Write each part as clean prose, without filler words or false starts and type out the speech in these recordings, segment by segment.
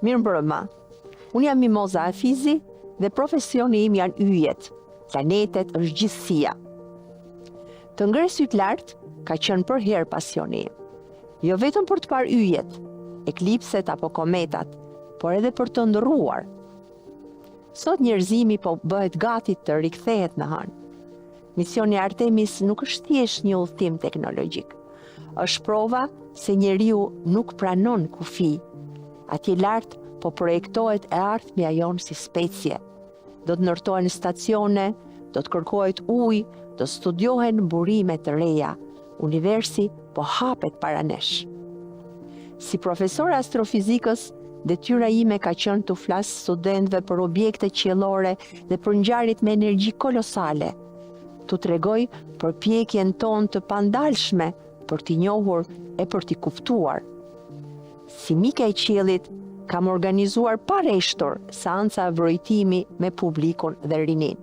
Mirë mbrëma. Unë jam Mimoza Afizi dhe profesioni im janë yjet. Planetet është gjithësia. Të ngre syt lart ka qenë për herë pasioni im. Jo vetëm për të parë yjet, eklipset apo kometat, por edhe për të ndërruar. Sot njerëzimi po bëhet gati të rikthehet në hënë. Misioni Artemis nuk është thjesht një udhtim teknologjik. Është prova se njeriu nuk pranon kufi. Atje lart po projektohet e ardhmja jonë si specie. Do të ndërtohen stacione, do të kërkohet ujë, do studiohen burime të reja. Universi po hapet para nesh. Si profesor astrofizikës, detyra ime ka qenë të flas studentëve për objekte qiellore dhe për ngjarjet me energji kolosale. Tu tregoj përpjekjen tonë të pandalshme për t'i njohur e për t'i kuptuar. Si mike e qiellit, kam organizuar pa reshtur seanca vrojtimi me publikun dhe rinin.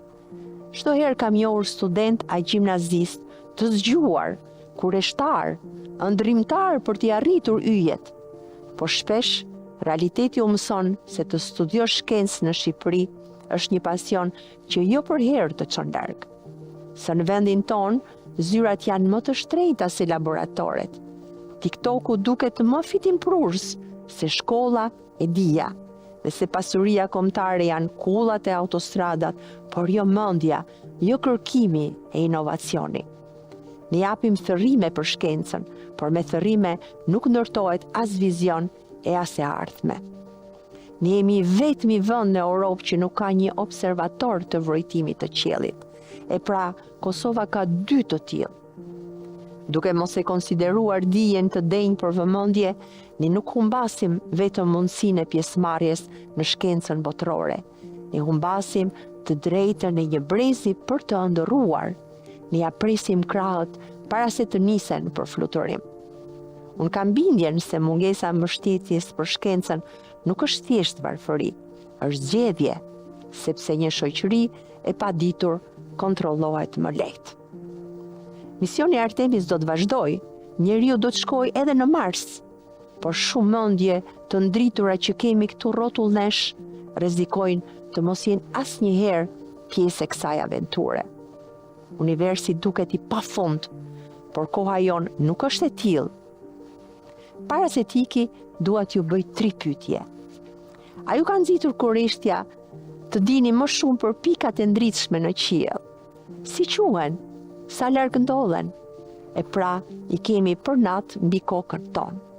Çdo herë kam njohur student a gjimnazist të zgjuar, kureshtar, ëndrrimtar për t'i arritur yjet. Por shpesh, realiteti u mëson se të studiosh shkencë në Shqipëri është një pasion që jo për herë të çon larg. Se në vendin ton, zyrat janë më të shtrejta se laboratoret. TikToku duket më fitimprurës se shkolla e dija, dhe se pasuria kombëtare janë kullat e autostradat, por jo mendja, jo kërkimi e inovacioni. Ne japim thërrime për shkencën, por me thërrime nuk ndërtohet as vizion e as e ardhme. Ne jemi vetmi vend në Europë që nuk ka një observator të vrojtimit të qiellit. E pra, Kosova ka 2 të tillë. Duke mos e konsideruar dijen të denjë për vëmendje, ne nuk humbasim vetëm mundësinë e pjesëmarrjes në shkencën botërore. Ne humbasim të drejtën e një brezi për të ndërruar. Ne ja presim krahët para se të nisen për fluturim. Unë kam bindjen se mungesa e mbështetjes për shkencën nuk është thjesht varfëri, është zgjedhje, sepse një shoqëri e paditur kontrollohet më lehtë. Misioni Artemis do të vazhdojë, njeriu do të shkojë edhe në Mars, por shumë mendje të ndritura që kemi këtu rrotull nesh rrezikojnë të mos jenë asnjëherë pjesë e kësaj aventure. Universi duket i pafund, por koha jon nuk është e tillë. Para se t'iki, dua t'ju bëj 3 pyetje. A ju ka nxitur kurreshtja të dini më shumë për pikat e ndritshme në qiell? Si quhen? Sa larg ndodhen? E pra, i kemi për natë mbi kokën tonë.